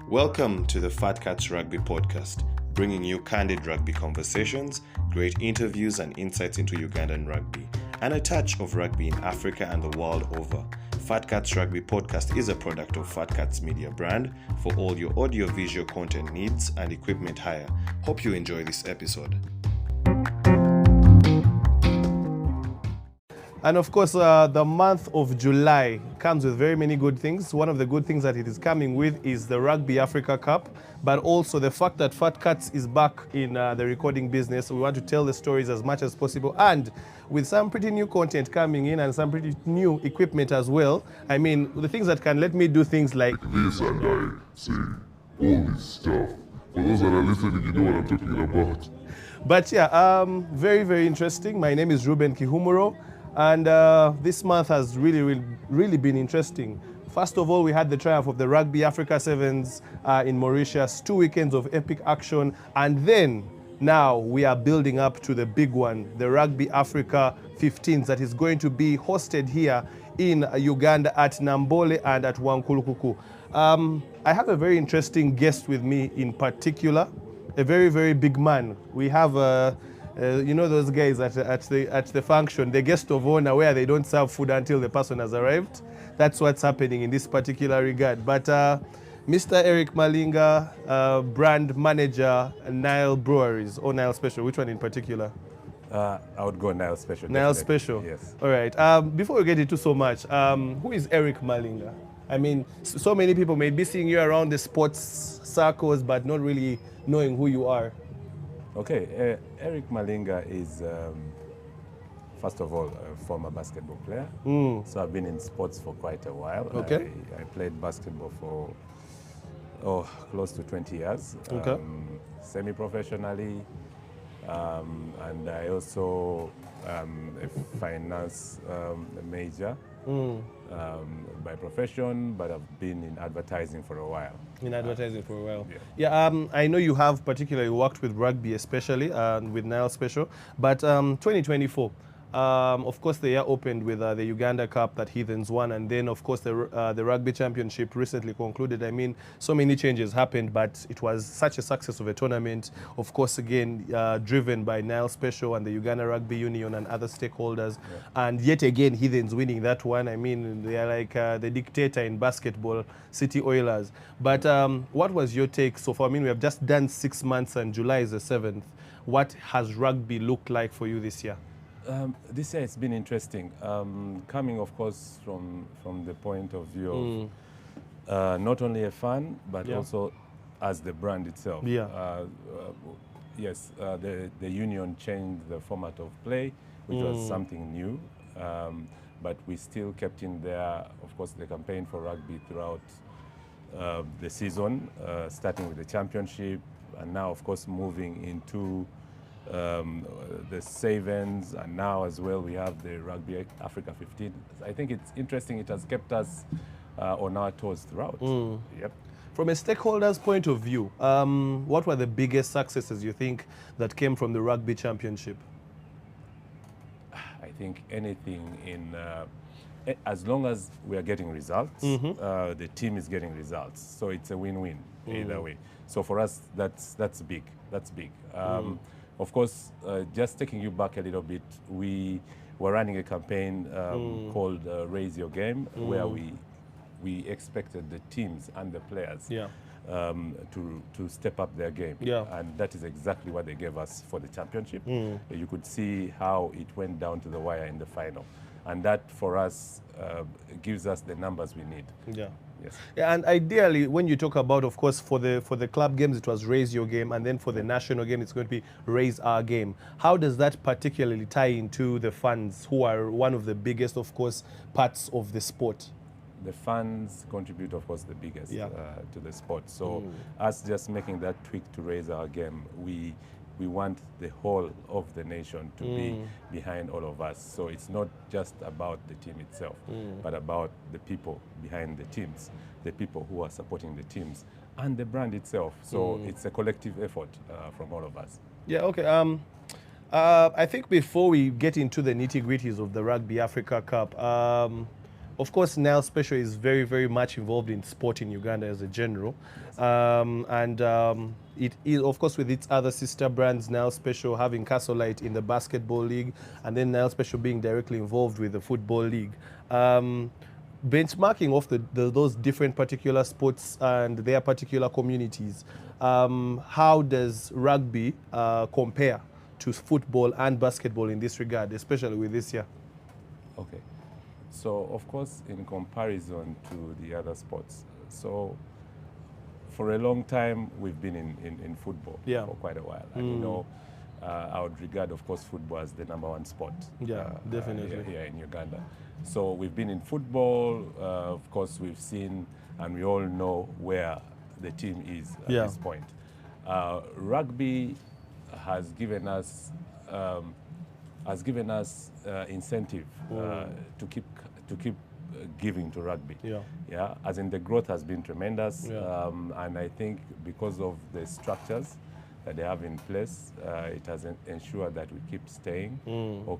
Welcome to the Fat Cats Rugby podcast, bringing you candid rugby conversations, great interviews and insights into Ugandan rugby, and a touch of rugby in Africa and the world over. Fat Cats Rugby podcast is a product of Fat Cats Media brand for all your audio-visual content needs and equipment hire. Hope you enjoy this episode. And of course, the month of July comes with very many good things. One of the good things that it is coming with is the Rugby Africa Cup, but also the fact that Fat Cats is back in the recording business. We want to tell the stories as much as possible, and with some pretty new content coming in and some pretty new equipment as well. I mean, the things that can let me do things like this, and I say all this stuff. For those that are listening, you know what I'm talking about. But yeah, very, very interesting. My name is Ruben Kihumuro. And this month has really been interesting. First of all, we had the triumph of the Rugby Africa Sevens in Mauritius, 2 weekends of epic action. And then now we are building up to the big one, the Rugby Africa 15s, that is going to be hosted here in Uganda at Nambole and at Wankulukuku. I have a very interesting guest with me in particular, a very, very big man. We have you know those guys at the function, the guest of honor, where they don't serve food until the person has arrived. That's what's happening in this particular regard. But Mr. Eric Malinga, brand manager, Nile Breweries, or Nile Special, which one in particular? I would go Nile Special. Nile Definitely. Special. Yes. All right. Before we get into so much, who is Eric Malinga? I mean, so many people may be seeing you around the sports circles, but not really knowing who you are. Okay, Eric Malinga is, first of all, a former basketball player. So I've been in sports for quite a while. Okay. I played basketball for close to 20 years, Okay. semi-professionally, and I also a finance major by profession, but I've been in advertising for a while. In advertising for a while. Yeah. Yeah, I know you have particularly worked with rugby, especially with Nile Special, but 2024, of course, the year opened with the Uganda Cup that Heathens won, and then, of course, the Rugby Championship recently concluded. I mean, so many changes happened, but it was such a success of a tournament, of course, again, driven by Nile Special and the Uganda Rugby Union and other stakeholders. Yeah. And yet again, Heathens winning that one. I mean, they are like the dictator in basketball, City Oilers. But what was your take so far? I mean, we have just done 6 months and July is the 7th. What has rugby looked like for you this year? This year it's been interesting, coming of course from the point of view of not only a fan but also as the brand itself. Yeah. Yes, the union changed the format of play, which was something new, but we still kept in there, of course, the campaign for rugby throughout the season, starting with the championship, and now of course moving into the Sevens, and now as well we have the Rugby Africa 15. I think it's interesting. It has kept us on our toes throughout. Yep. From a stakeholder's point of view, what were the biggest successes you think that came from the Rugby Championship? I think anything in, as long as we are getting results, the team is getting results. So it's a win-win either way. So for us, that's big. That's big. Of course, just taking you back a little bit, we were running a campaign called Raise Your Game, where we expected the teams and the players to step up their game. Yeah. And that is exactly what they gave us for the championship. You could see how it went down to the wire in the final. And that, for us, gives us the numbers we need. Yeah. Yes. Yeah, and ideally, when you talk about, of course, for the club games, it was Raise Your Game, and then for the national game, it's going to be Raise Our Game. How does that particularly tie into the fans, who are one of the biggest, of course, parts of the sport? The fans contribute, of course, the biggest to the sport. So us just making that tweak to Raise Our Game, we want the whole of the nation to be behind all of us. So it's not just about the team itself, but about the people behind the teams, the people who are supporting the teams, and the brand itself. So it's a collective effort from all of us. Yeah, okay. I think before we get into the nitty-gritties of the Rugby Africa Cup, Of course, Nile Special is very, very much involved in sport in Uganda as a general. It is, of course, with its other sister brands, Nile Special having Castle Light in the basketball league, and then Nile Special being directly involved with the football league. Benchmarking of those different particular sports and their particular communities, how does rugby compare to football and basketball in this regard, especially with this year? Okay. So, of course, in comparison to the other sports, so for a long time, we've been in football for quite a while. And, you know, I would regard, of course, football as the #1 sport definitely. here in Uganda. So we've been in football. Of course, we've seen and we all know where the team is at this point. Rugby has given us incentive to keep giving to rugby. As in the growth has been tremendous, and I think because of the structures that they have in place, it has ensured that we keep staying or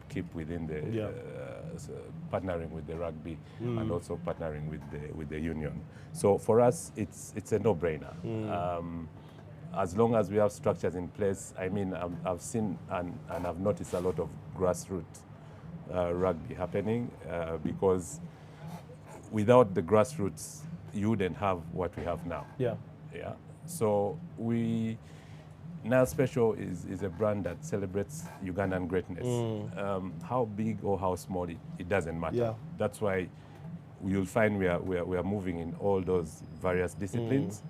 keep within the partnering with the rugby and also partnering with the union. So for us, it's a no-brainer. As long as we have structures in place, I mean, I've seen and I've noticed a lot of grassroots rugby happening because without the grassroots, you wouldn't have what we have now. So Nile Special is a brand that celebrates Ugandan greatness. How big or how small, it doesn't matter. That's why you'll find we are moving in all those various disciplines.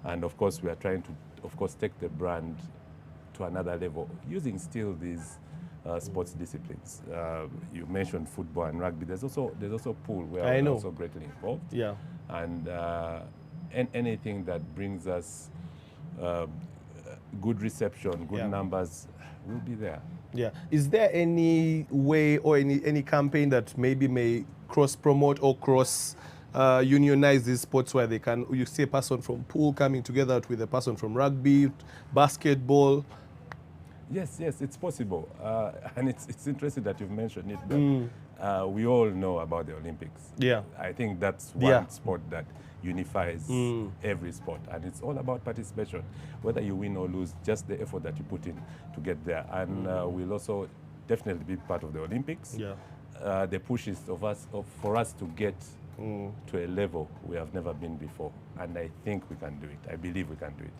And of course, we are trying to, of course, take the brand to another level using still these sports disciplines. You mentioned football and rugby. There's also pool where we're also greatly involved. And anything that brings us good reception, good numbers, will be there. Is there any way or any campaign that maybe may cross-promote or unionize these sports where you see a person from pool coming together with a person from rugby, basketball? Yes, it's possible. And it's interesting that you've mentioned it, but we all know about the Olympics. I think that's one sport that unifies every sport, and it's all about participation. Whether you win or lose, just the effort that you put in to get there. And we'll also definitely be part of the Olympics. The push is for us to get to a level we have never been before, and I think we can do it. I believe we can do it.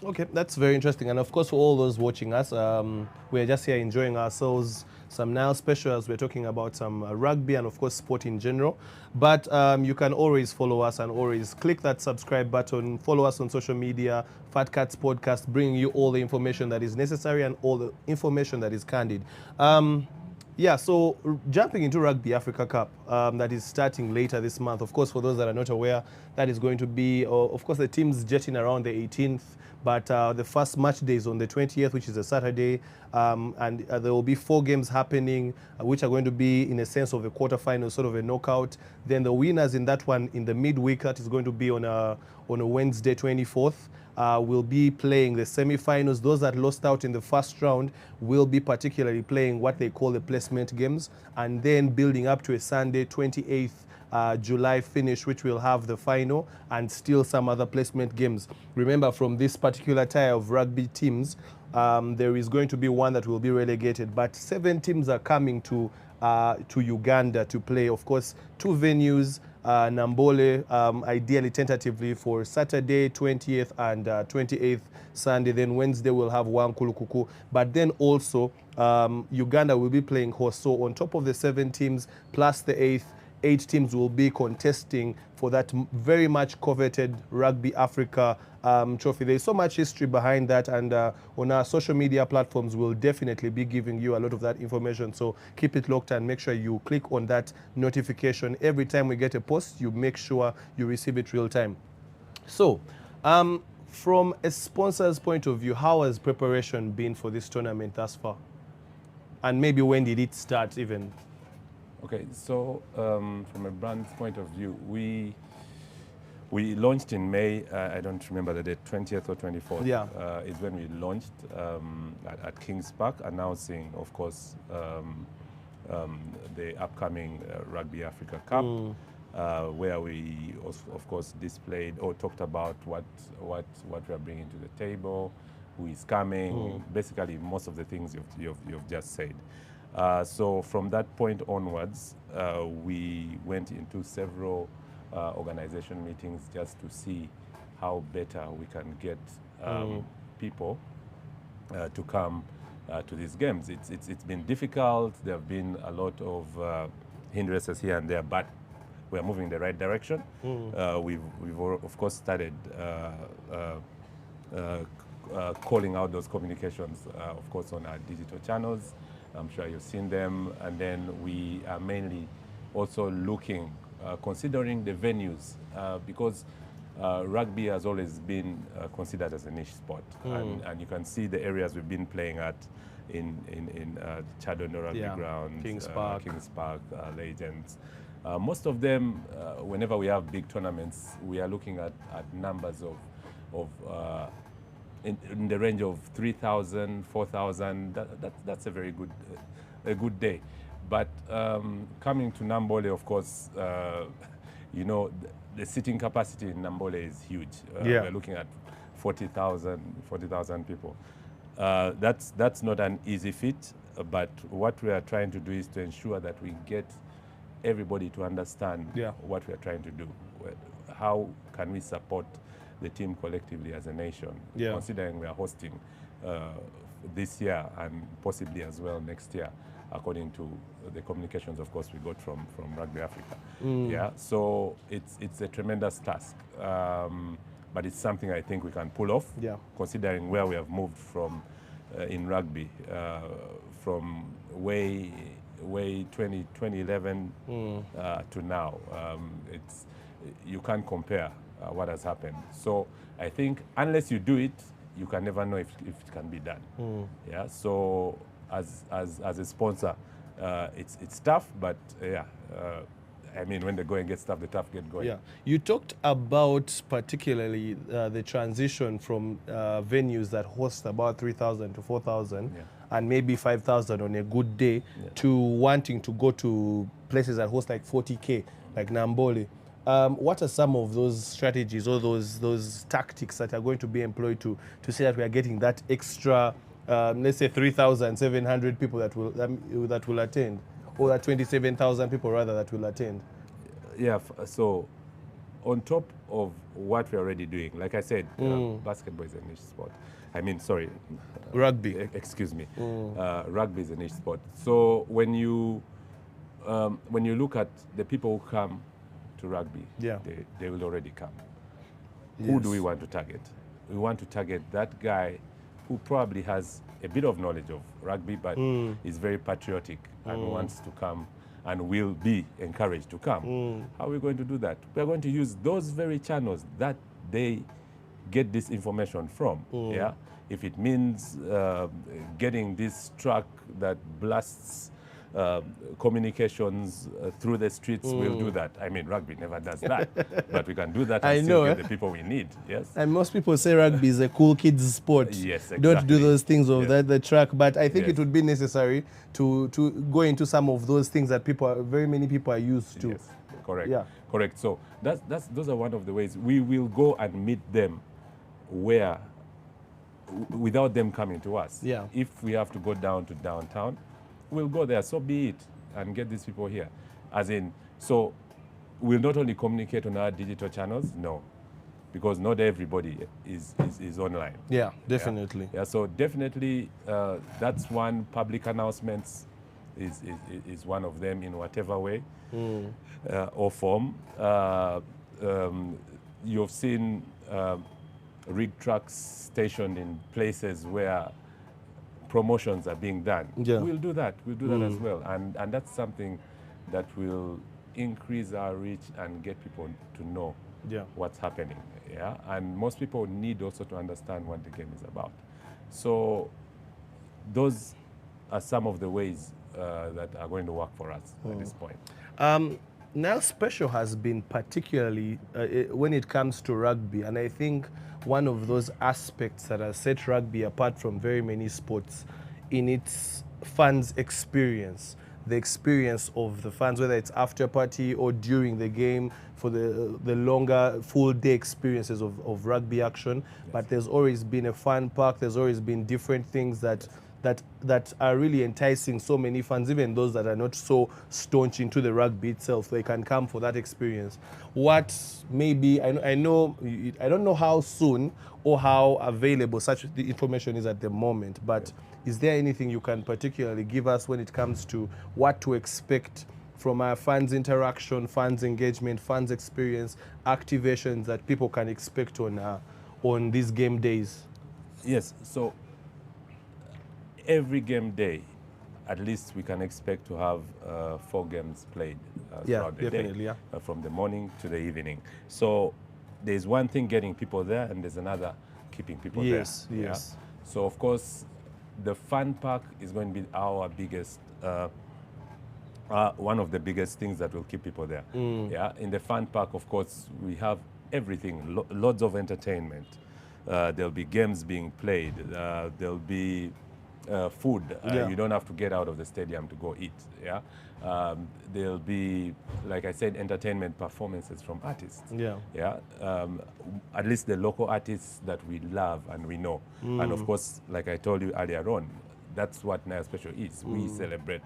Okay, that's very interesting. And of course, for all those watching us, we're just here enjoying ourselves, some Nile Special as we're talking about some rugby and of course sport in general. But you can always follow us and always click that subscribe button, follow us on social media, Fat Cats Podcast, bringing you all the information that is necessary and all the information that is candid. So jumping into Rugby Africa Cup that is starting later this month. Of course, for those that are not aware, that is going to be, of course, the teams jetting around the 18th, but the first match day is on the 20th, which is a Saturday, and there will be 4 games happening, which are going to be, in a sense, of a quarterfinal, sort of a knockout. Then the winners in that one, in the midweek, that is going to be on a Wednesday, 24th. Will be playing the semi-finals. Those that lost out in the first round will be particularly playing what they call the placement games, and then building up to a Sunday, 28th July finish, which will have the final and still some other placement games. Remember, from this particular tier of rugby teams, there is going to be one that will be relegated, but 7 teams are coming to Uganda to play. Of course, 2 venues, Nambole, ideally tentatively for Saturday 20th and 28th Sunday. Then Wednesday we'll have one Kulukuku. But then also Uganda will be playing host. So on top of the 7 teams plus the 8 teams will be contesting for that very much coveted Rugby Africa trophy. There's so much history behind that, and on our social media platforms we'll definitely be giving you a lot of that information. So keep it locked and make sure you click on that notification. Every time we get a post, you make sure you receive it real time. So from a sponsor's point of view, how has preparation been for this tournament thus far? And maybe when did it start even? Okay, so from a brand's point of view, we launched in May. I don't remember the date, 20th or 24th. Is when we launched at Kings Park, announcing, of course, the upcoming Rugby Africa Cup, where we, of course, displayed or talked about what we are bringing to the table, who is coming, basically most of the things you've just said. So from that point onwards, we went into several organization meetings just to see how better we can get people to come to these games. It's been difficult. There have been a lot of hindrances here and there, but we're moving in the right direction. We've of course started calling out those communications, of course, on our digital channels. I'm sure you've seen them. And then we are mainly also looking, considering the venues, because rugby has always been considered as a niche sport. And you can see the areas we've been playing at in Chadondo Rugby Ground, Kings Park, Legends. Most of them, whenever we have big tournaments, we are looking at numbers of in the range of 3,000, 4,000. That's a very good day. But coming to Nambole, of course, you know, the seating capacity in Nambole is huge. We're looking at 40,000 people. That's not an easy feat, but what we are trying to do is to ensure that we get everybody to understand what we are trying to do. How can we support the team collectively as a nation, considering we are hosting this year and possibly as well next year, according to the communications, of course, we got from Rugby Africa. So it's a tremendous task, but it's something I think we can pull off, considering where we have moved from in rugby, from way 2011 to now. You can't compare what has happened. So I think unless you do it, you can never know if it can be done. So as a sponsor, it's tough, but I mean, when the going gets tough, the tough get going. You talked about particularly the transition from venues that host about 3,000 to 4,000 and maybe 5,000 on a good day to wanting to go to places that host like 40K, like Nambole. What are some of those strategies or those tactics that are going to be employed to say that we are getting that extra, let's say 3,700 people that will attend, or that 27,000 people rather that will attend? So on top of what we're already doing, like I said, basketball is a niche sport. I mean, sorry, rugby. Excuse me. Rugby is a niche sport. So when you look at the people who come to rugby, they will already come. Who do we want to target? We want to target that guy who probably has a bit of knowledge of rugby, but is very patriotic and wants to come and will be encouraged to come. How are we going to do that? We're going to use those very channels that they get this information from. If it means getting this truck that blasts communications through the streets, we'll do that. I mean, rugby never does that, but we can do that and still get the people we need. And most people say rugby is a cool kids sport. Yes, exactly. Don't do those things of the track, but I think it would be necessary to go into some of those things that very many people are used to. Correct. So those are one of the ways we will go and meet them without them coming to us. If we have to go down to downtown, we'll go there, so be it, and get these people here. As in, so we'll not only communicate on our digital channels, no, because not everybody is online. Definitely. So definitely, that's one. Public announcements is one of them in whatever way or form. You've seen rig trucks stationed in places where promotions are being done. We'll do that. We'll do that as well. And that's something that will increase our reach and get people to know what's happening. And most people need also to understand what the game is about. So those are some of the ways that are going to work for us at this point. Nile Special has been particularly when it comes to rugby, and I think one of those aspects that has set rugby apart from very many sports in its fans' experience. the experience of the fans, whether it's after party or during the game, for the longer full day experiences of rugby action. But there's always been a fun park. There's always been different things that are really enticing so many fans, even those that are not so staunch into the rugby itself. They can come for that experience. What maybe I don't know how soon or how available such the information is at the moment, but is there anything you can particularly give us when it comes to what to expect from our fans interaction, fans engagement, fans experience, activations that people can expect on these game days? Yes, so every game day, at least we can expect to have 4 games played throughout the day, from the morning to the evening. So there's one thing getting people there, and there's another keeping people there. Yes. So of course, the fun park is going to be our biggest, one of the biggest things that will keep people there. Yeah, in the fun park, of course, we have everything, lots of entertainment. There'll be games being played. There'll be food. You don't have to get out of the stadium to go eat. Yeah, there'll be, like I said, entertainment performances from artists. At least the local artists that we love and we know. And of course, like I told you earlier on, that's what Nile Special is. We celebrate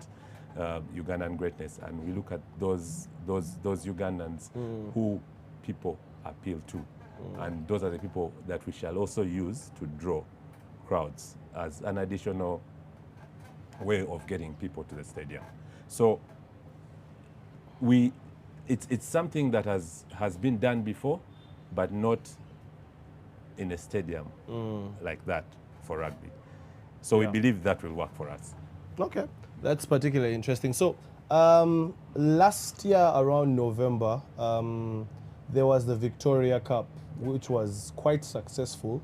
Ugandan greatness, and we look at those Ugandans who people appeal to, and those are the people that we shall also use to draw crowds as an additional way of getting people to the stadium. So it's something that has been done before, but not in a stadium like that for rugby. So we believe that will work for us. Okay, that's particularly interesting. So last year around November, there was the Victoria Cup, which was quite successful.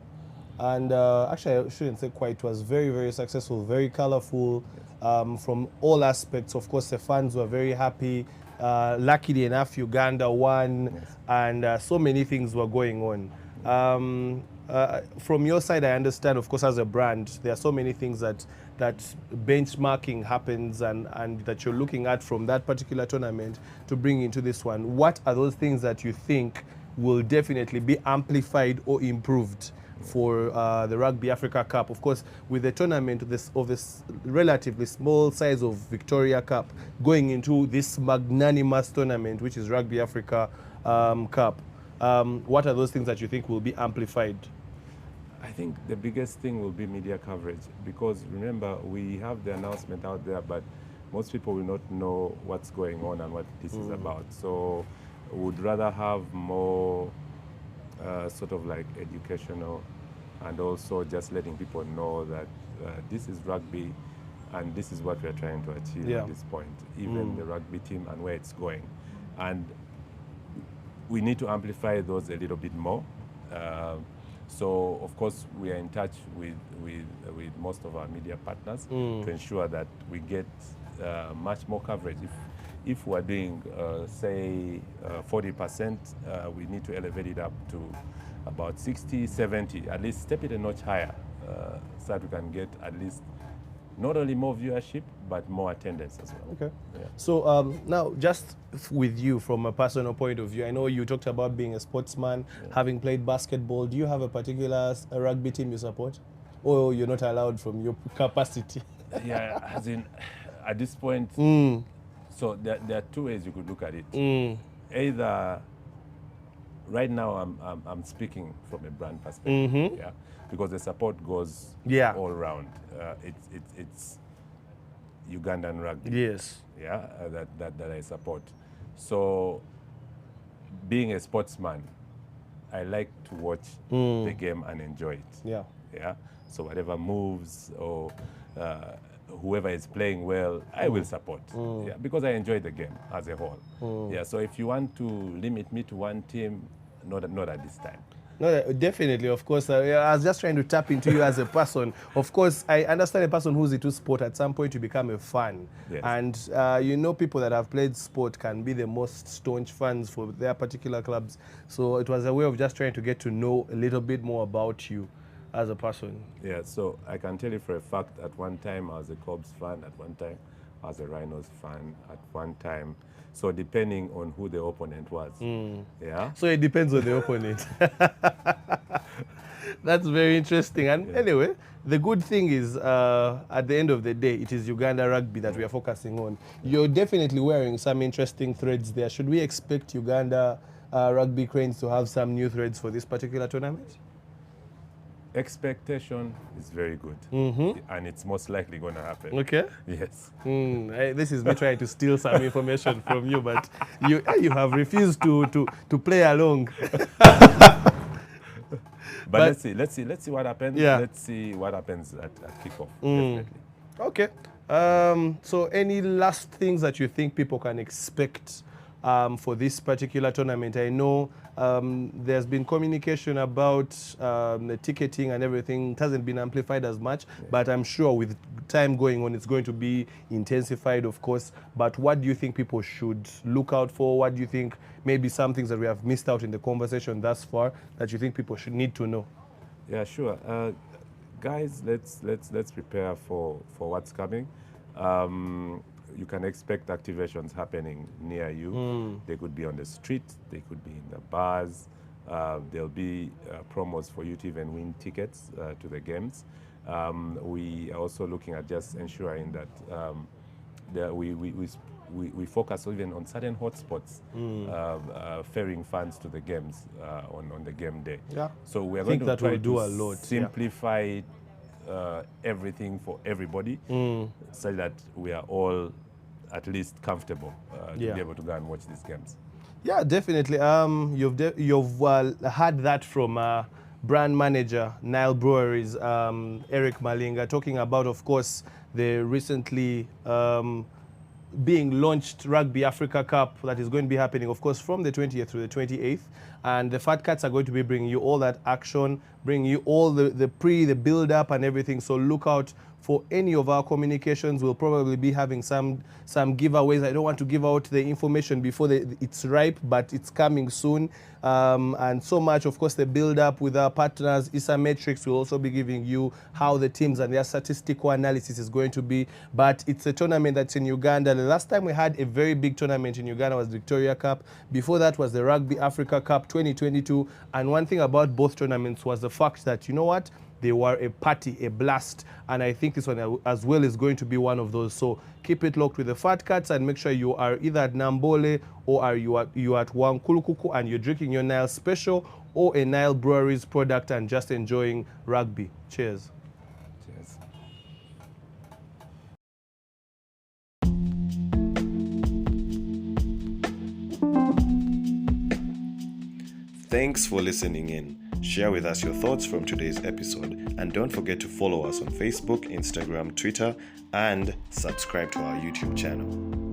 And actually, I shouldn't say quite, it was very, very successful, very colorful from all aspects. Of course, the fans were very happy. Luckily enough, Uganda won, and so many things were going on. From your side, I understand, of course, as a brand, there are so many things that benchmarking happens and that you're looking at from that particular tournament to bring into this one. What are those things that you think will definitely be amplified or improved for the Rugby Africa Cup? Of course, with the tournament of this relatively small size of Victoria Cup going into this magnanimous tournament, which is Rugby Africa Cup, what are those things that you think will be amplified? I think the biggest thing will be media coverage, because remember, we have the announcement out there, but most people will not know what's going on and what this is about. So we would rather have more sort of like educational, and also just letting people know that this is rugby and this is what we are trying to achieve at this point, even the rugby team and where it's going. And we need to amplify those a little bit more. So of course we are in touch with most of our media partners to ensure that we get much more coverage. If we're doing, say, 40%, we need to elevate it up to about 60, 70, at least step it a notch higher, so that we can get at least not only more viewership, but more attendance as well. Okay. Yeah. So now, just with you from a personal point of view, I know you talked about being a sportsman, having played basketball. Do you have a particular rugby team you support? Or you're not allowed from your capacity? Yeah, as in, at this point, so there are 2 ways you could look at it. Either, right now I'm speaking from a brand perspective, yeah, because the support goes all around. It's Ugandan rugby, yeah, that I support. So, being a sportsman, I like to watch the game and enjoy it. Yeah. So whatever moves or whoever is playing well, I will support. Yeah, because I enjoy the game as a whole. Yeah. So if you want to limit me to one team, not at this time. No, definitely, of course. I was just trying to tap into you as a person. Of course, I understand a person who's into sport at some point to become a fan. And you know, people that have played sport can be the most staunch fans for their particular clubs. So it was a way of just trying to get to know a little bit more about you as a person. Yeah, so I can tell you for a fact, at one time I was a Cubs fan, at one time I was a Rhinos fan at one time. So depending on who the opponent was. Yeah. So it depends on the opponent. That's very interesting. And anyway, the good thing is, at the end of the day, it is Uganda Rugby that we are focusing on. You're definitely wearing some interesting threads there. Should we expect Uganda Rugby Cranes to have some new threads for this particular tournament? Expectation is very good, and it's most likely going to happen. Okay. Yes. This is me trying to steal some information from you, but you have refused to play along. But let's see what happens. Yeah. Let's see what happens at kickoff. Definitely. Okay. So any last things that you think people can expect for this particular tournament? I know there's been communication about the ticketing and everything. It hasn't been amplified as much, but I'm sure with time going on, it's going to be intensified, of course. But what do you think people should look out for? What do you think maybe some things that we have missed out in the conversation thus far that you think people should need to know? Yeah, sure. Guys, let's prepare for what's coming. You can expect activations happening near you. They could be on the street, they could be in the bars. There'll be promos for you to even win tickets to the games. We are also looking at just ensuring that we focus even on certain hotspots, ferrying fans to the games on the game day. Yeah. So we are I think going to that will try do to a lot. simplify everything for everybody, so that we are all at least comfortable to be able to go and watch these games. Yeah, definitely. You've had that from brand manager Nile Breweries, Eric Malinga, talking about, of course, the recently being launched Rugby Africa Cup that is going to be happening, of course, from the 20th to the 28th. And the Fat Cats are going to be bringing you all that action, bringing you all the build-up and everything. So look out for any of our communications. We'll probably be having some giveaways. I don't want to give out the information before it's ripe, but it's coming soon. And so much, of course, the build-up with our partners. ISA Metrics will also be giving you how the teams and their statistical analysis is going to be. But it's a tournament that's in Uganda. The last time we had a very big tournament in Uganda was Victoria Cup. Before that was the Rugby Africa Cup 2022. And one thing about both tournaments was the fact that, you know what, they were a party, a blast, and I think this one as well is going to be one of those. So keep it locked with the Fat Cats and make sure you are either at Nambole or are you at Wankulukuku and you're drinking your Nile Special or a Nile Breweries product and just enjoying rugby. Cheers. Cheers. Thanks for listening in. Share with us your thoughts from today's episode, and don't forget to follow us on Facebook, Instagram, Twitter, and subscribe to our YouTube channel.